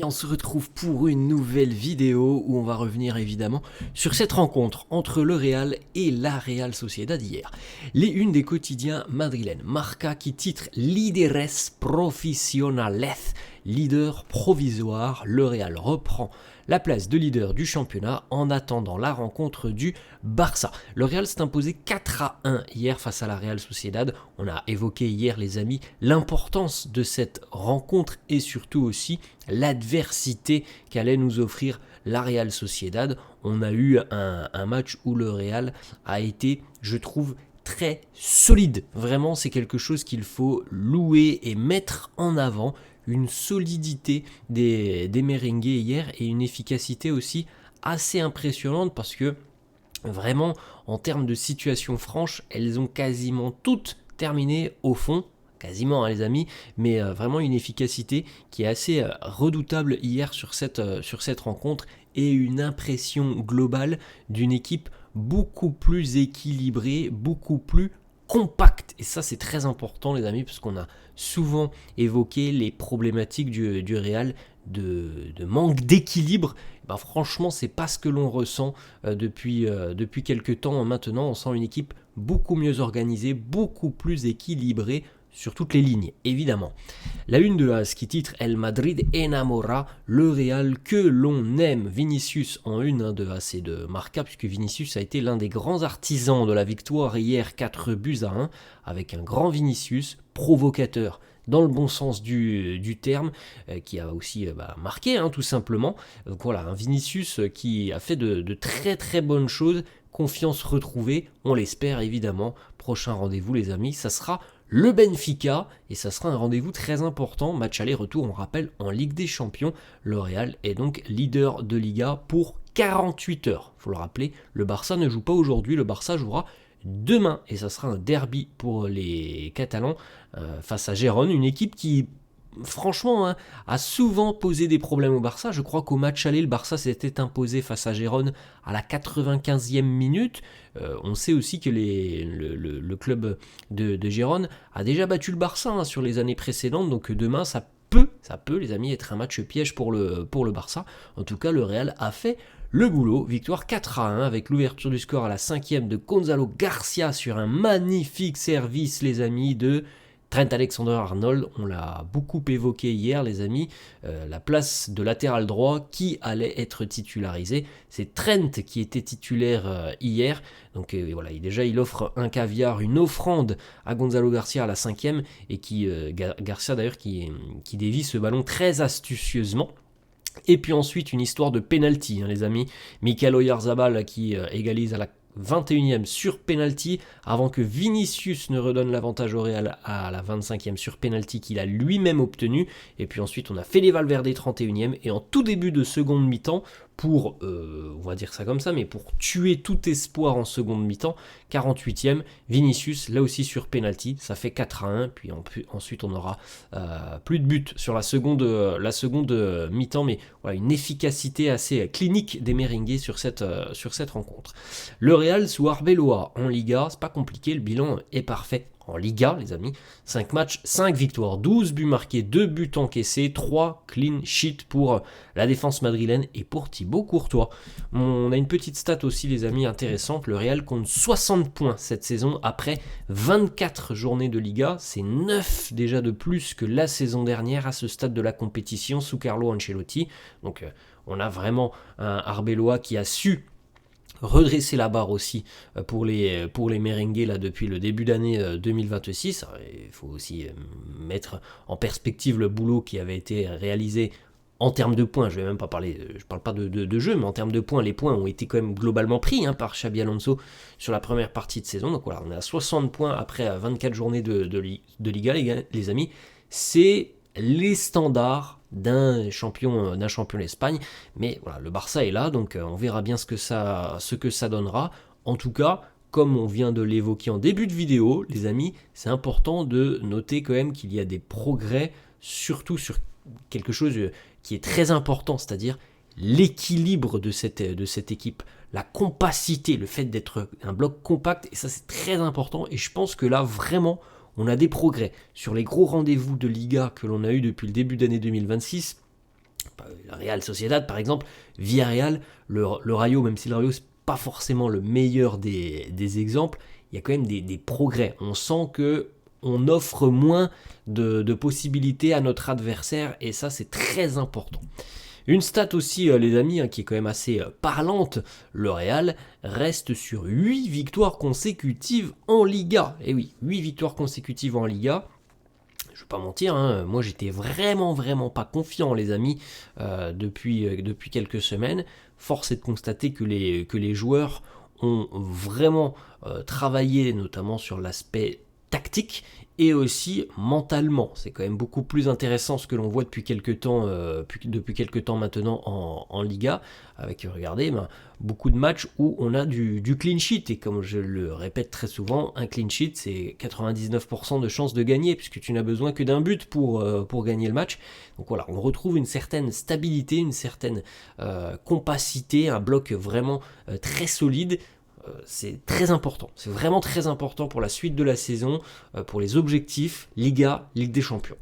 On se retrouve pour une nouvelle vidéo où on va revenir évidemment sur cette rencontre entre le Real et la Real Sociedad d'hier. Les unes des quotidiens madrilènes, Marca qui titre Líderes Provisionales, leader provisoire, le Real reprend la place de leader du championnat en attendant la rencontre du Barça. Le Real s'est imposé 4-1 hier face à la Real Sociedad. On a évoqué hier les amis l'importance de cette rencontre et surtout aussi l'adversité qu'allait nous offrir la Real Sociedad. On a eu un match où le Real a été, je trouve, très solide. Vraiment, c'est quelque chose qu'il faut louer et mettre en avant. Une solidité des merengues hier et une efficacité aussi assez impressionnante parce que vraiment, en termes de situation franche, elles ont quasiment toutes terminé au fond. Quasiment les amis, mais vraiment une efficacité qui est assez redoutable hier sur cette rencontre et une impression globale d'une équipe beaucoup plus équilibrée, beaucoup plus compacte. Et ça c'est très important les amis, parce qu'on a souvent évoqué les problématiques du Real de manque d'équilibre. Franchement c'est pas ce que l'on ressent depuis quelques temps maintenant. On sent une équipe beaucoup mieux organisée, beaucoup plus équilibrée sur toutes les lignes, évidemment. La une de AS qui titre El Madrid enamora, le Real que l'on aime. Vinicius en une de AS et de Marca, puisque Vinicius a été l'un des grands artisans de la victoire hier, 4-1, avec un grand Vinicius, provocateur dans le bon sens du terme, qui a aussi marqué tout simplement. Donc voilà, un Vinicius qui a fait de très très bonnes choses, confiance retrouvée, on l'espère évidemment. Prochain rendez-vous les amis, ça sera le Benfica, et ça sera un rendez-vous très important, match aller-retour, on rappelle, en Ligue des Champions. Le Real est donc leader de Liga pour 48 heures. Il faut le rappeler, le Barça ne joue pas aujourd'hui, le Barça jouera demain, et ça sera un derby pour les Catalans face à Gérone, une équipe qui franchement a souvent posé des problèmes au Barça. Je crois qu'au match aller, le Barça s'était imposé face à Gérone à la 95e minute. On sait aussi que le club de Gérone a déjà battu le Barça sur les années précédentes, donc demain ça peut les amis être un match piège pour le Barça. En tout cas le Real a fait le boulot, victoire 4-1 avec l'ouverture du score à la 5e de Gonzalo Garcia sur un magnifique service les amis de Trent Alexander-Arnold. On l'a beaucoup évoqué hier les amis, la place de latéral droit qui allait être titularisé. C'est Trent qui était titulaire hier, donc voilà, il offre un caviar, une offrande à Gonzalo Garcia à la 5e, et Garcia d'ailleurs qui dévie ce ballon très astucieusement. Et puis ensuite une histoire de penalty les amis, Mikel Oyarzabal qui égalise à la 21e sur penalty, avant que Vinicius ne redonne l'avantage au Real à la 25e sur penalty qu'il a lui-même obtenu. Et puis ensuite on a Fede Valverde 31e, et en tout début de seconde mi-temps, pour, on va dire ça comme ça, mais pour tuer tout espoir en seconde mi-temps, 48e, Vinicius, là aussi sur penalty, ça fait 4-1, puis ensuite on aura plus de buts sur la seconde mi-temps, mais voilà, une efficacité assez clinique des merengues sur cette rencontre. Le Real sous Arbeloa en Liga, c'est pas compliqué, le bilan est parfait. En Liga, les amis, 5 matchs, 5 victoires, 12 buts marqués, 2 buts encaissés, 3 clean sheets pour la défense madrilène et pour Thibaut Courtois. On a une petite stat aussi, les amis, intéressante. Le Real compte 60 points cette saison après 24 journées de Liga. C'est 9 déjà de plus que la saison dernière à ce stade de la compétition sous Carlo Ancelotti. Donc on a vraiment un Arbeloa qui a su redresser la barre aussi pour les merengues là depuis le début d'année 2026. Il faut aussi mettre en perspective le boulot qui avait été réalisé en termes de points. Je parle pas de jeu, mais en termes de points, les points ont été quand même globalement pris par Xabi Alonso sur la première partie de saison. Donc voilà, on est à 60 points après 24 journées de Liga, les amis. C'est les standards d'un champion d'Espagne, mais voilà, le Barça est là, donc on verra bien ce que ça donnera. En tout cas, comme on vient de l'évoquer en début de vidéo, les amis, c'est important de noter quand même qu'il y a des progrès, surtout sur quelque chose qui est très important, c'est-à-dire l'équilibre de cette équipe, la compacité, le fait d'être un bloc compact, et ça c'est très important, et je pense que là vraiment on a des progrès sur les gros rendez-vous de Liga que l'on a eu depuis le début d'année 2026. le Real Sociedad par exemple, Villarreal, le Rayo, même si le Rayo c'est pas forcément le meilleur des exemples, il y a quand même des progrès. On sent que on offre moins de possibilités à notre adversaire et ça c'est très important. Une stat aussi les amis qui est quand même assez parlante, le Real reste sur 8 victoires consécutives en Liga. Et oui, 8 victoires consécutives en Liga. Je vais pas mentir, moi j'étais vraiment pas confiant les amis depuis quelques semaines. Force est de constater que les joueurs ont vraiment travaillé notamment sur l'aspect tactique et aussi mentalement. C'est quand même beaucoup plus intéressant ce que l'on voit depuis quelques temps maintenant en Liga, avec, regardez, beaucoup de matchs où on a du clean sheet, et comme je le répète très souvent, un clean sheet c'est 99% de chances de gagner, puisque tu n'as besoin que d'un but pour gagner le match. Donc voilà, on retrouve une certaine stabilité, une certaine compacité, un bloc vraiment très solide. C'est très important, c'est vraiment très important pour la suite de la saison, pour les objectifs, Liga, Ligue des Champions.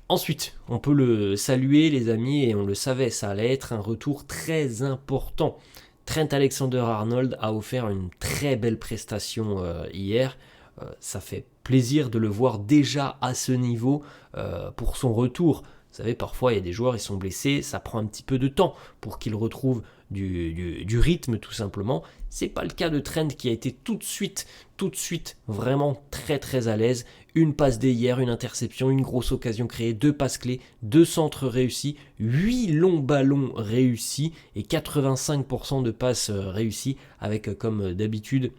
Ensuite, on peut le saluer les amis, et on le savait, ça allait être un retour très important. Trent Alexander-Arnold a offert une très belle prestation hier, ça fait plaisir de le voir déjà à ce niveau pour son retour. Vous savez, parfois il y a des joueurs, ils sont blessés, ça prend un petit peu de temps pour qu'ils retrouvent du rythme tout simplement. C'est pas le cas de Trent qui a été tout de suite vraiment très à l'aise. Une passe D hier, une interception, une grosse occasion créée, 2 passes clés, 2 centres réussis, 8 longs ballons réussis et 85% de passes réussies avec comme d'habitude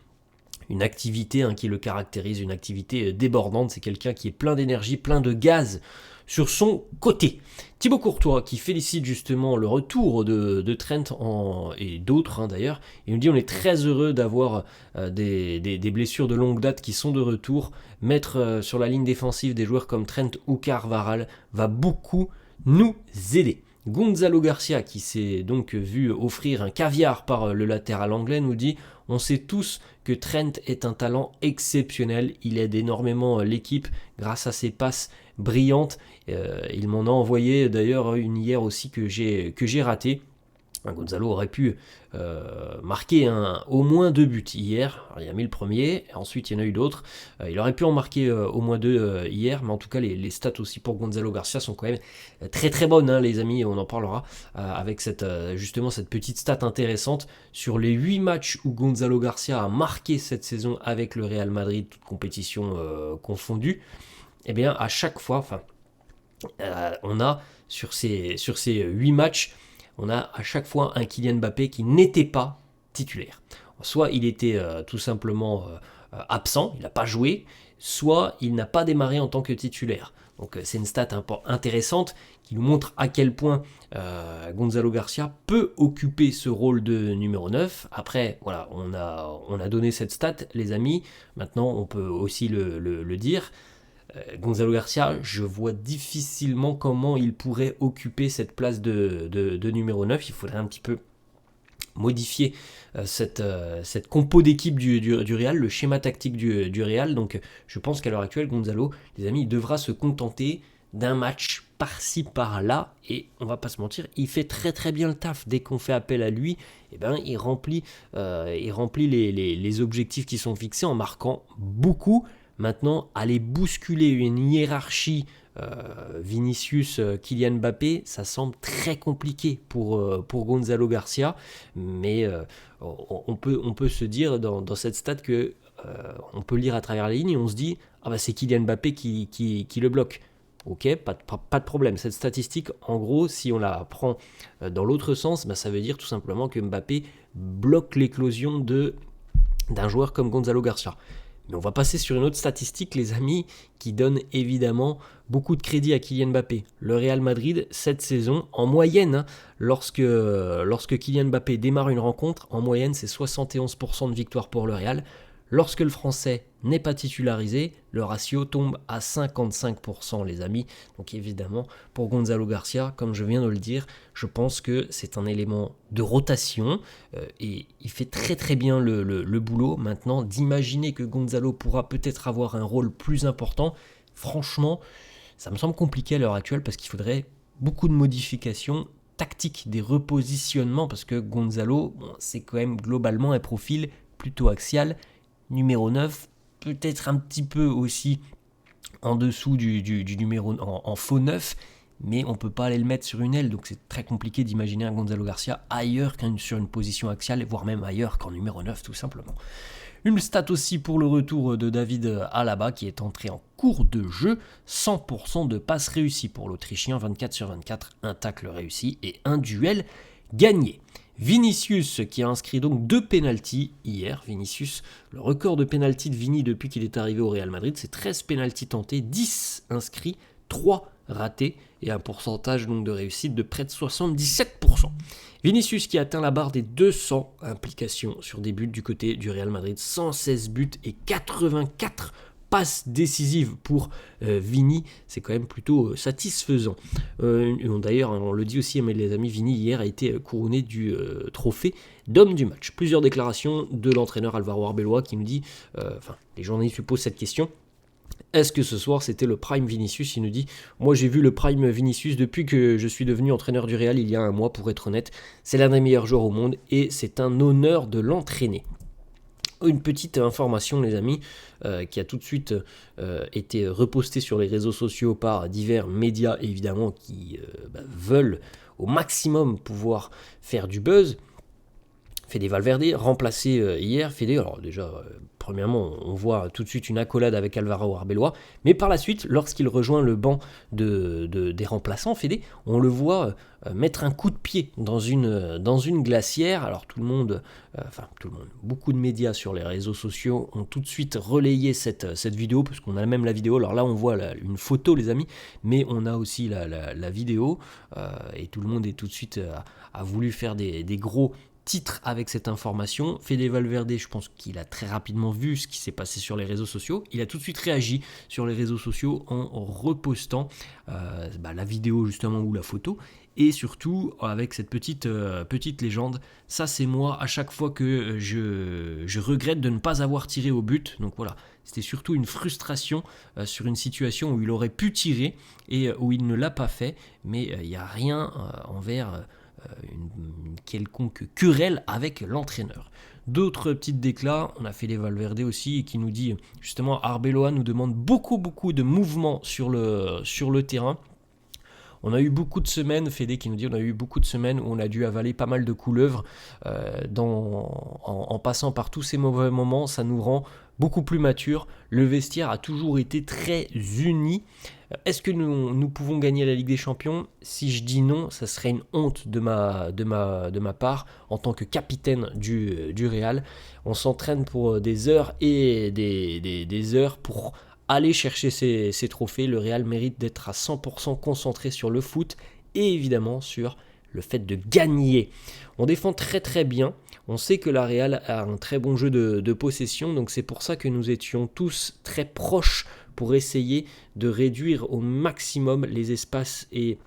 une activité qui le caractérise, une activité débordante. C'est quelqu'un qui est plein d'énergie, plein de gaz sur son côté. Thibaut Courtois qui félicite justement le retour de Trent et d'autres d'ailleurs. Il nous dit on est très heureux d'avoir des blessures de longue date qui sont de retour. Mettre sur la ligne défensive des joueurs comme Trent ou Carvajal va beaucoup nous aider. Gonzalo Garcia, qui s'est donc vu offrir un caviar par le latéral anglais, nous dit « On sait tous que Trent est un talent exceptionnel, il aide énormément l'équipe grâce à ses passes brillantes. Il m'en a envoyé d'ailleurs une hier aussi que j'ai ratée. » Gonzalo aurait pu marquer au moins 2 buts hier. Alors, il a mis le premier, ensuite il y en a eu d'autres. Il aurait pu en marquer au moins 2 hier, mais en tout cas les stats aussi pour Gonzalo Garcia sont quand même très bonnes les amis, on en parlera avec justement cette petite stat intéressante. Sur les 8 matchs où Gonzalo Garcia a marqué cette saison avec le Real Madrid, toute compétition confondue, et bien à chaque fois, on a sur ces 8 matchs, on a à chaque fois un Kylian Mbappé qui n'était pas titulaire. Soit il était tout simplement absent, il n'a pas joué, soit il n'a pas démarré en tant que titulaire. Donc c'est une stat intéressante qui nous montre à quel point Gonzalo Garcia peut occuper ce rôle de numéro 9. Après, voilà, on a donné cette stat, les amis. Maintenant, on peut aussi le dire. Gonzalo Garcia, je vois difficilement comment il pourrait occuper cette place de numéro 9. Il faudrait un petit peu modifier cette compo d'équipe du Real, le schéma tactique du Real. Donc je pense qu'à l'heure actuelle, Gonzalo, les amis, il devra se contenter d'un match par-ci par-là, et on va pas se mentir, il fait très bien le taf. Dès qu'on fait appel à lui, il remplit les objectifs qui sont fixés en marquant beaucoup. Maintenant, aller bousculer une hiérarchie Vinicius, Kylian Mbappé, ça semble très compliqué pour Gonzalo Garcia, mais on peut se dire dans cette stat que on peut lire à travers les lignes et on se dit c'est Kylian Mbappé qui le bloque. Ok, pas de problème. Cette statistique, en gros, si on la prend dans l'autre sens, ça veut dire tout simplement que Mbappé bloque l'éclosion d'un joueur comme Gonzalo Garcia. Mais on va passer sur une autre statistique, les amis, qui donne évidemment beaucoup de crédit à Kylian Mbappé. Le Real Madrid, cette saison, en moyenne, lorsque Kylian Mbappé démarre une rencontre, en moyenne, c'est 71% de victoire pour le Real. Lorsque le Français n'est pas titularisé, le ratio tombe à 55%, les amis. Donc évidemment, pour Gonzalo Garcia, comme je viens de le dire, je pense que c'est un élément de rotation et il fait très bien le boulot. Maintenant, d'imaginer que Gonzalo pourra peut-être avoir un rôle plus important, franchement, ça me semble compliqué à l'heure actuelle parce qu'il faudrait beaucoup de modifications tactique, des repositionnements, parce que Gonzalo, c'est quand même globalement un profil plutôt axial. Numéro 9, peut-être un petit peu aussi en dessous du numéro en faux 9, mais on ne peut pas aller le mettre sur une aile, donc c'est très compliqué d'imaginer un Gonzalo Garcia ailleurs sur une position axiale, voire même ailleurs qu'en numéro 9 tout simplement. Une stat aussi pour le retour de David Alaba qui est entré en cours de jeu, 100% de passes réussies pour l'Autrichien, 24 sur 24, un tacle réussi et un duel gagné. Vinicius qui a inscrit donc 2 pénaltys hier. Vinicius, le record de pénaltys de Vini depuis qu'il est arrivé au Real Madrid, c'est 13 pénaltys tentés, 10 inscrits, 3 ratés et un pourcentage donc de réussite de près de 77%. Vinicius qui atteint la barre des 200 implications sur des buts du côté du Real Madrid, 116 buts et 84 passes décisives pour Vini, c'est quand même plutôt satisfaisant. D'ailleurs, on le dit aussi, mais les amis, Vini hier a été couronné du trophée d'homme du match. Plusieurs déclarations de l'entraîneur Álvaro Arbeloa qui nous dit, les journalistes lui posent cette question. Est-ce que ce soir c'était le prime Vinicius? Il nous dit, moi j'ai vu le prime Vinicius depuis que je suis devenu entraîneur du Real il y a un mois, pour être honnête. C'est l'un des meilleurs joueurs au monde et c'est un honneur de l'entraîner. Une petite information les amis, qui a tout de suite été repostée sur les réseaux sociaux par divers médias évidemment qui veulent au maximum pouvoir faire du buzz. Fede Valverde, remplacé hier. Fede, alors déjà, premièrement, on voit tout de suite une accolade avec Álvaro Arbeloa, mais par la suite, lorsqu'il rejoint le banc des remplaçants, Fede, on le voit mettre un coup de pied dans une glacière. Alors tout le monde, beaucoup de médias sur les réseaux sociaux ont tout de suite relayé cette vidéo, parce qu'on a même la vidéo. Alors là, on voit une photo, les amis, mais on a aussi la vidéo, et tout le monde est tout de suite a voulu faire des gros titre avec cette information. Fede Valverde, je pense qu'il a très rapidement vu ce qui s'est passé sur les réseaux sociaux. Il a tout de suite réagi sur les réseaux sociaux en repostant la vidéo justement ou la photo. Et surtout avec cette petite légende, ça c'est moi à chaque fois que je regrette de ne pas avoir tiré au but. Donc voilà, c'était surtout une frustration sur une situation où il aurait pu tirer et où il ne l'a pas fait. Mais il n'y a rien envers une quelconque querelle avec l'entraîneur. D'autres petites déclats, on a fait les Valverde aussi, qui nous dit justement Arbeloa nous demande beaucoup de mouvement sur le terrain. On a eu beaucoup de semaines, Fede qui nous dit, on a eu beaucoup de semaines où on a dû avaler pas mal de couleuvres en passant par tous ces mauvais moments. Ça nous rend beaucoup plus matures. Le vestiaire a toujours été très uni. Est-ce que nous pouvons gagner la Ligue des Champions? Si je dis non, ça serait une honte de ma part en tant que capitaine du Real. On s'entraîne pour des heures et des heures pour aller chercher ces trophées. Le Real mérite d'être à 100% concentré sur le foot et évidemment sur le fait de gagner. On défend très très bien. On sait que la Real a un très bon jeu de possession, donc c'est pour ça que nous étions tous très proches pour essayer de réduire au maximum les espaces et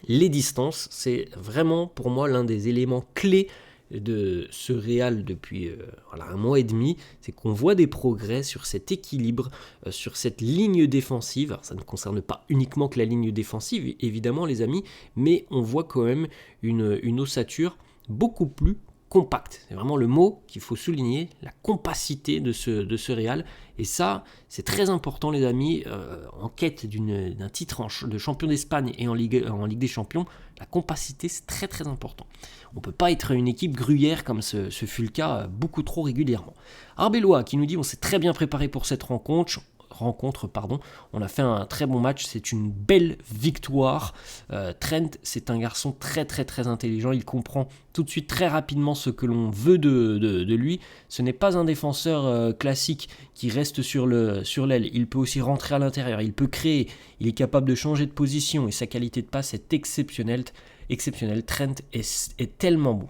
les distances. C'est vraiment pour moi l'un des éléments clés de ce Real depuis un mois et demi, c'est qu'on voit des progrès sur cet équilibre, sur cette ligne défensive. Alors, ça ne concerne pas uniquement que la ligne défensive, évidemment les amis, mais on voit quand même une ossature beaucoup plus compacte. C'est vraiment le mot qu'il faut souligner, la compacité de ce Real. Et ça, c'est très important les amis, en quête d'un titre de champion d'Espagne et en Ligue des Champions, la compacité c'est très très important. On ne peut pas être une équipe gruyère comme ce fut le cas beaucoup trop régulièrement. Arbeloa qui nous dit on s'est très bien préparé pour cette rencontre, on a fait un très bon match, c'est une belle victoire. Trent, c'est un garçon très très très intelligent, il comprend tout de suite très rapidement ce que l'on veut de lui. Ce n'est pas un défenseur classique qui reste sur l'aile, il peut aussi rentrer à l'intérieur, il peut créer, il est capable de changer de position et sa qualité de passe est exceptionnelle. Trent est tellement bon.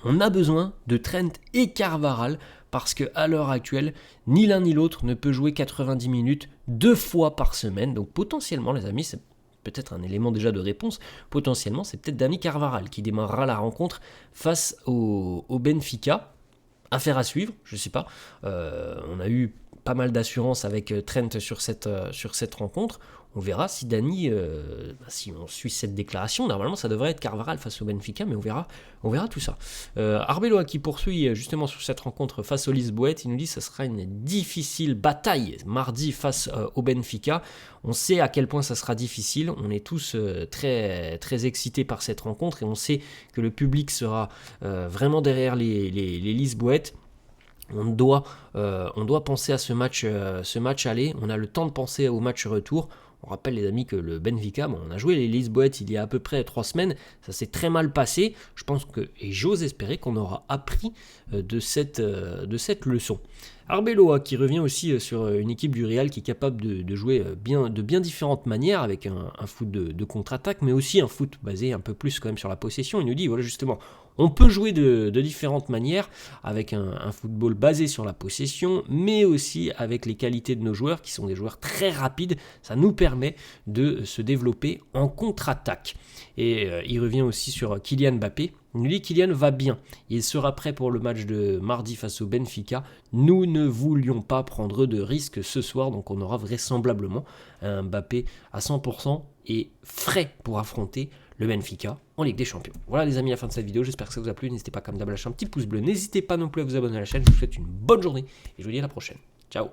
On a besoin de Trent et Carvajal parce qu'à l'heure actuelle, ni l'un ni l'autre ne peut jouer 90 minutes 2 fois par semaine. Donc potentiellement, les amis, c'est peut-être un élément déjà de réponse. Potentiellement, c'est peut-être Dani Carvajal qui démarrera la rencontre face au Benfica. Affaire à suivre, je ne sais pas. On a eu pas mal d'assurance avec Trent sur cette rencontre. On verra si Dani, si on suit cette déclaration, normalement ça devrait être Carvajal face au Benfica, mais on verra tout ça. Arbeloa qui poursuit justement sur cette rencontre face au Lisboète, il nous dit que ça sera une difficile bataille mardi face au Benfica. On sait à quel point ça sera difficile, on est tous très, très excités par cette rencontre et on sait que le public sera vraiment derrière les Lisboètes. On doit penser à ce match aller, on a le temps de penser au match retour. On rappelle les amis que le Benfica, on a joué les Lisboètes il y a à peu près 3 semaines, ça s'est très mal passé. Je pense et j'ose espérer qu'on aura appris de cette leçon. Arbeloa qui revient aussi sur une équipe du Real qui est capable de jouer de bien différentes manières avec un foot de contre-attaque, mais aussi un foot basé un peu plus quand même sur la possession. Il nous dit voilà justement, on peut jouer de différentes manières avec un football basé sur la possession, mais aussi avec les qualités de nos joueurs qui sont des joueurs très rapides. Ça nous permet de se développer en contre-attaque. Et il revient aussi sur Kylian Mbappé. Il nous dit Kylian va bien. Il sera prêt pour le match de mardi face au Benfica. Nous ne voulions pas prendre de risques ce soir, donc on aura vraisemblablement un Mbappé à 100% et frais pour affronter le Benfica en Ligue des Champions. Voilà les amis, la fin de cette vidéo, j'espère que ça vous a plu. N'hésitez pas comme d'hab à lâcher un petit pouce bleu, n'hésitez pas non plus à vous abonner à la chaîne. Je vous souhaite une bonne journée et je vous dis à la prochaine. Ciao.